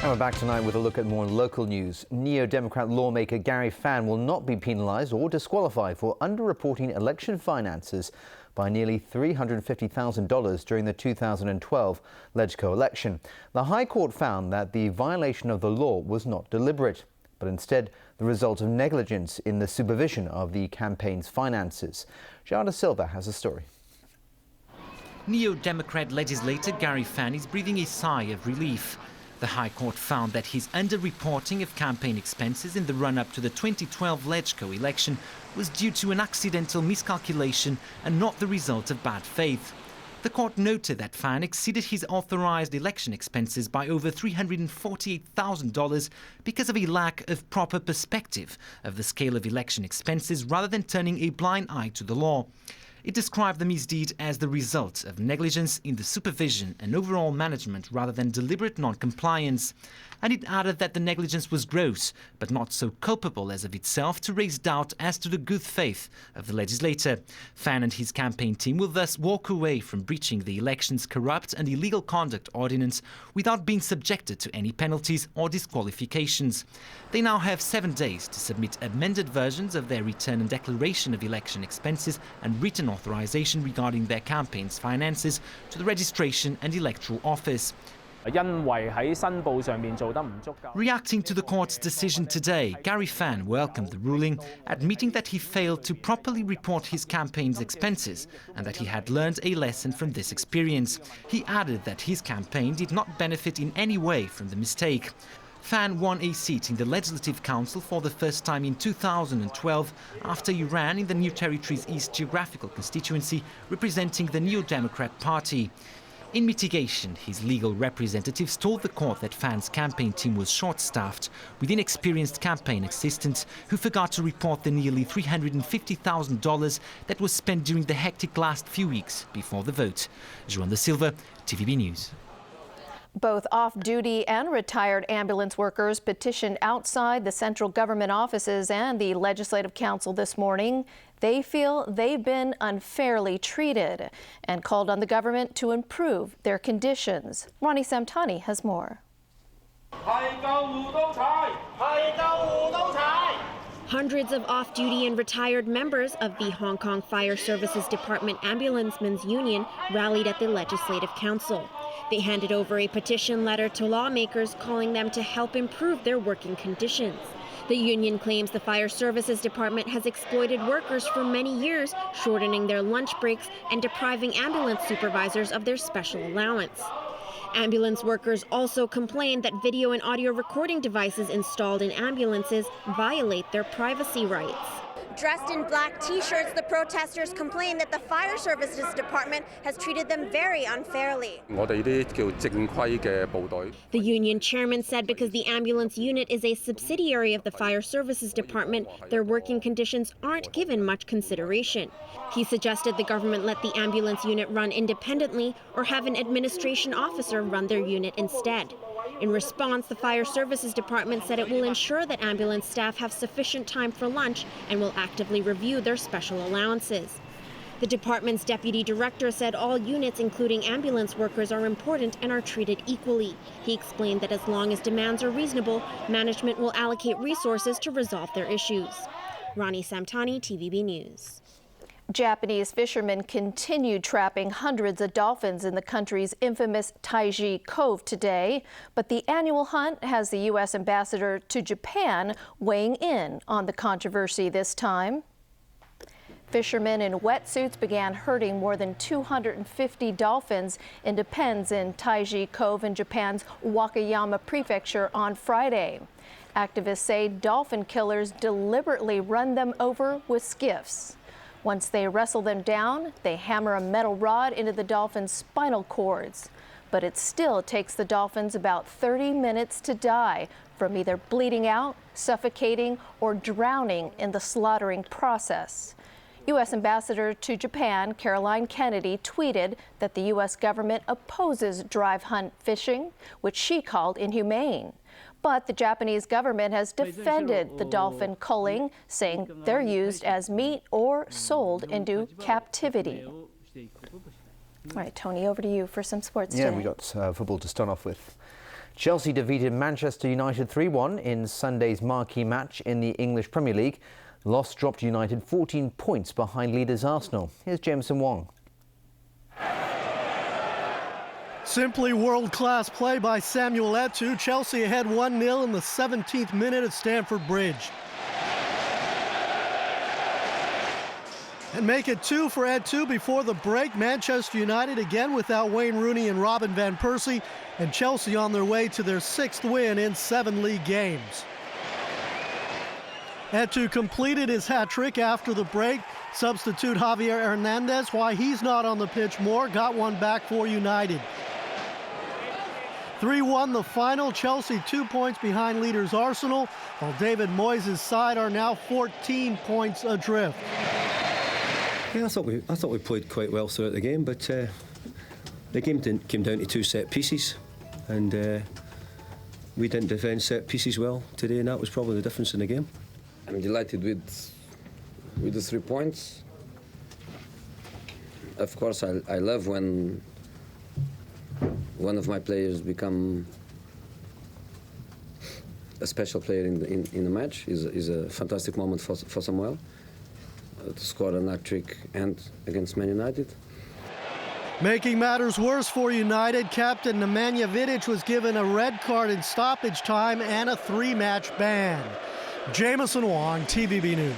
And we're back tonight with a look at more local news. Neo-Democrat lawmaker Gary Fan will not be penalised or disqualified for underreporting election finances by nearly $350,000 during the 2012 LegCo election. The High Court found that the violation of the law was not deliberate, but instead the result of negligence in the supervision of the campaign's finances. Jada Silva has a story. Neo-Democrat legislator Gary Fan is breathing a sigh of relief. The High Court found that his underreporting of campaign expenses in the run-up to the 2012 LegCo election was due to an accidental miscalculation and not the result of bad faith. The court noted that Fan exceeded his authorized election expenses by over $348,000 because of a lack of proper perspective of the scale of election expenses rather than turning a blind eye to the law. It described the misdeed as the result of negligence in the supervision and overall management rather than deliberate non-compliance. And it added that the negligence was gross, but not so culpable as of itself to raise doubt as to the good faith of the legislator. Fan and his campaign team will thus walk away from breaching the election's corrupt and illegal conduct ordinance without being subjected to any penalties or disqualifications. They now have 7 days to submit amended versions of their return and declaration of election expenses and written authorization regarding their campaign's finances to the Registration and Electoral Office. Reacting to the court's decision today, Gary Fan welcomed the ruling, admitting that he failed to properly report his campaign's expenses and that he had learned a lesson from this experience. He added that his campaign did not benefit in any way from the mistake. Fan won a seat in the Legislative Council for the first time in 2012 after he ran in the New Territories East geographical constituency representing the Neo-Democrat Party. In mitigation, his legal representatives told the court that Fan's campaign team was short-staffed, with inexperienced campaign assistants who forgot to report the nearly $350,000 that was spent during the hectic last few weeks before the vote. João Silva, TVB News. Both off-duty and retired ambulance workers petitioned outside the central government offices and the Legislative Council this morning. They feel they've been unfairly treated and called on the government to improve their conditions. Ronnie Samtani has more. Hundreds of off-duty and retired members of the Hong Kong Fire Services Department Ambulancemen's Union rallied at the Legislative Council. They handed over a petition letter to lawmakers calling them to help improve their working conditions. The union claims the Fire Services Department has exploited workers for many years, shortening their lunch breaks and depriving ambulance supervisors of their special allowance. Ambulance workers also complained that video and audio recording devices installed in ambulances violate their privacy rights. Dressed in black t-shirts, the protesters complain that the Fire Services Department has treated them very unfairly. The union chairman said because the ambulance unit is a subsidiary of the Fire Services Department, their working conditions aren't given much consideration. He suggested the government let the ambulance unit run independently or have an administration officer run their unit instead. In response, the Fire Services Department said it will ensure that ambulance staff have sufficient time for lunch and will actively review their special allowances. The department's deputy director said all units, including ambulance workers, are important and are treated equally. He explained that as long as demands are reasonable, management will allocate resources to resolve their issues. Ronnie Samtani, TVB News. Japanese fishermen continued trapping hundreds of dolphins in the country's infamous Taiji Cove today, but the annual hunt has the U.S. ambassador to Japan weighing in on the controversy this time. Fishermen in wetsuits began herding more than 250 dolphins into pens in Taiji Cove in Japan's Wakayama Prefecture on Friday. Activists say dolphin killers deliberately run them over with skiffs. Once they wrestle them down, they hammer a metal rod into the dolphin's spinal cords. But it still takes the dolphins about 30 minutes to die from either bleeding out, suffocating, or drowning in the slaughtering process. U.S. Ambassador to Japan, Caroline Kennedy, tweeted that the U.S. government opposes drive hunt fishing, which she called inhumane. But the Japanese government has defended the dolphin culling, saying they're used as meat or sold into captivity. All right, Tony, over to you for some sports today. Yeah, we got football to start off with. Chelsea defeated Manchester United 3-1 in Sunday's marquee match in the English Premier League. The loss dropped United 14 points behind leaders Arsenal. Here's Jameson Wong. Simply world-class play by Samuel Eto'o. Chelsea ahead 1-0 in the 17th minute at Stamford Bridge. And make it 2 for Eto'o before the break. Manchester United again without Wayne Rooney and Robin van Persie, and Chelsea on their way to their 6th win in 7 league games. Eto'o completed his hat-trick after the break. Substitute Javier Hernandez, why he's not on the pitch more, got one back for United. 3-1 the final. Chelsea 2 points behind leaders Arsenal, while David Moyes' side are now 14 points adrift. Yeah, I thought we played quite well throughout the game, but the game came down to 2 set pieces, and we didn't defend set pieces well today, and that was probably the difference in the game. I'm delighted with the 3 points. Of course, I love when one of my players become a special player in the match. Is a fantastic moment for Samuel. To score an hat-trick and against Man United. Making matters worse for United, captain Nemanja Vidic was given a red card in stoppage time and a 3-match ban. Jameson Wong, TVB News.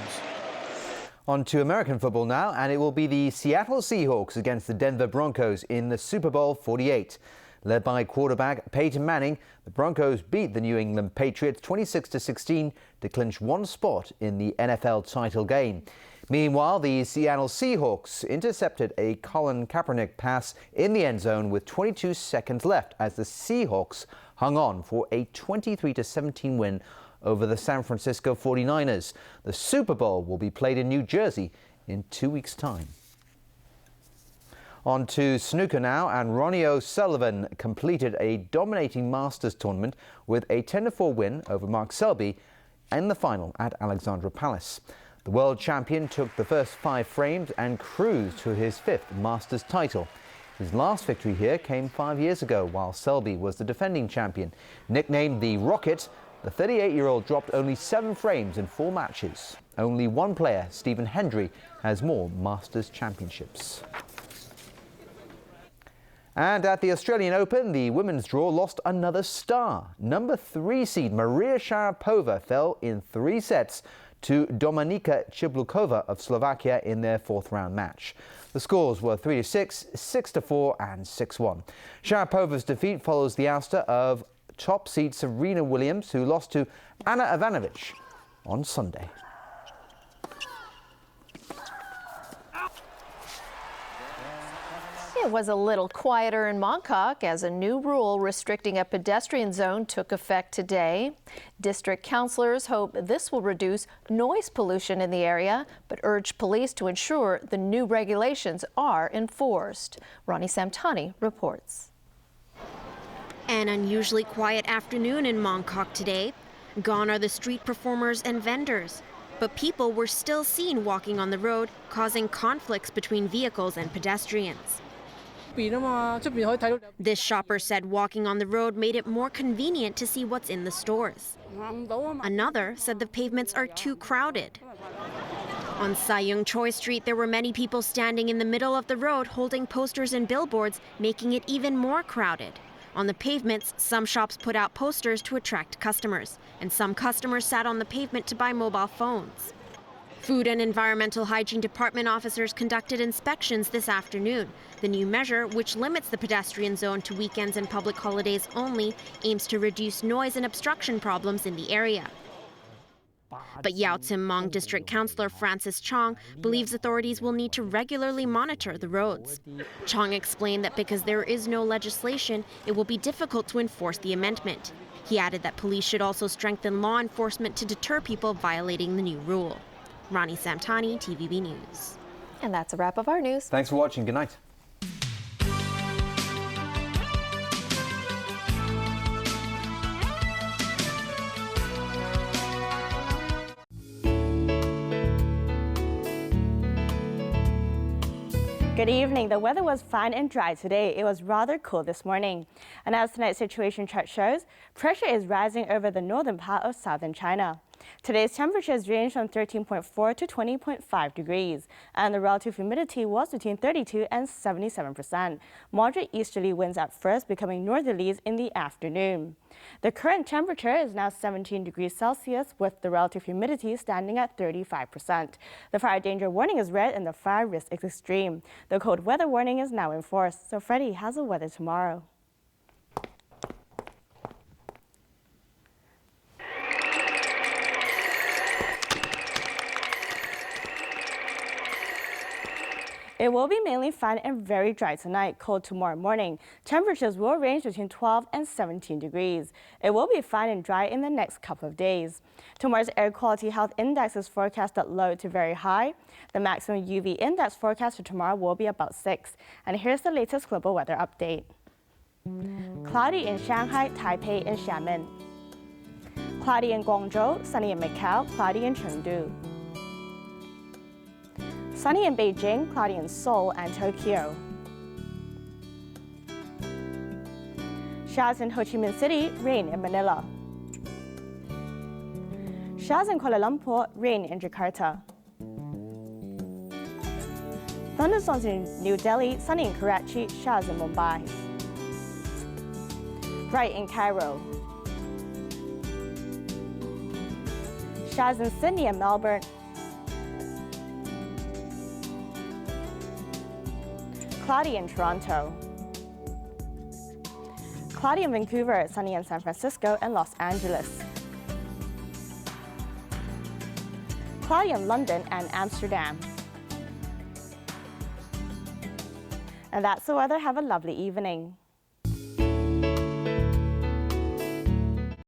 On to American football now, and it will be the Seattle Seahawks against the Denver Broncos in the Super Bowl 48. Led by quarterback Peyton Manning, the Broncos beat the New England Patriots 26-16 to clinch one spot in the NFL title game. Meanwhile, the Seattle Seahawks intercepted a Colin Kaepernick pass in the end zone with 22 seconds left as the Seahawks hung on for a 23-17 win over the San Francisco 49ers. The Super Bowl will be played in New Jersey in 2 weeks' time. On to snooker now, and Ronnie O'Sullivan completed a dominating Masters tournament with a 10-4 win over Mark Selby in the final at Alexandra Palace. The world champion took the first 5 frames and cruised to his 5th Masters title. His last victory here came 5 years ago, while Selby was the defending champion. Nicknamed the Rocket, the 38-year-old dropped only 7 frames in 4 matches. Only one player, Stephen Hendry, has more Masters championships. And at the Australian Open, the women's draw lost another star. Number 3 seed Maria Sharapova fell in 3 sets to Dominika Ciblukova of Slovakia in their 4th round match. The scores were 3-6, 6-4 and 6-1. Sharapova's defeat follows the ouster of top seed Serena Williams, who lost to Anna Ivanovic on Sunday. It was a little quieter in Mongkok as a new rule restricting a pedestrian zone took effect today. District councillors hope this will reduce noise pollution in the area, but urge police to ensure the new regulations are enforced. Ronnie Samtani reports. An unusually quiet afternoon in Mongkok today. Gone are the street performers and vendors. But people were still seen walking on the road, causing conflicts between vehicles and pedestrians. This shopper said walking on the road made it more convenient to see what's in the stores. Another said the pavements are too crowded. On Sayung Choi Street, there were many people standing in the middle of the road holding posters and billboards, making it even more crowded. On the pavements, some shops put out posters to attract customers, and some customers sat on the pavement to buy mobile phones. Food and Environmental Hygiene Department officers conducted inspections this afternoon. The new measure, which limits the pedestrian zone to weekends and public holidays only, aims to reduce noise and obstruction problems in the area. But Yao Tsing Mong District Councillor Francis Chong believes authorities will need to regularly monitor the roads. Chong explained that because there is no legislation, it will be difficult to enforce the amendment. He added that police should also strengthen law enforcement to deter people violating the new rule. Ronnie Samtani, TVB News. And that's a wrap of our news. Thanks for watching. Good night. Good evening. The weather was fine and dry today. It was rather cool this morning. And as tonight's situation chart shows, pressure is rising over the northern part of southern China. Today's temperatures range from 13.4 to 20.5 degrees, and the relative humidity was between 32 and 77%. Moderate easterly winds at first, becoming northerlies in the afternoon. The current temperature is now 17 degrees Celsius, with the relative humidity standing at 35%. The fire danger warning is red and the fire risk is extreme. The cold weather warning is now in force. So Freddie, how's the weather tomorrow? It will be mainly fine and very dry tonight, cold tomorrow morning. Temperatures will range between 12 and 17 degrees. It will be fine and dry in the next couple of days. Tomorrow's air quality health index is forecast at low to very high. The maximum UV index forecast for tomorrow will be about 6. And here's the latest global weather update. Cloudy in Shanghai, Taipei, and Xiamen. Cloudy in Guangzhou, sunny in Macau, cloudy in Chengdu. Sunny in Beijing, cloudy in Seoul and Tokyo. Showers in Ho Chi Minh City, rain in Manila. Showers in Kuala Lumpur, rain in Jakarta. Thunderstorms in New Delhi, sunny in Karachi, showers in Mumbai. Bright in Cairo. Showers in Sydney and Melbourne. Cloudy in Toronto. Cloudy in Vancouver, sunny in San Francisco and Los Angeles. Cloudy in London and Amsterdam. And that's the weather. Have a lovely evening.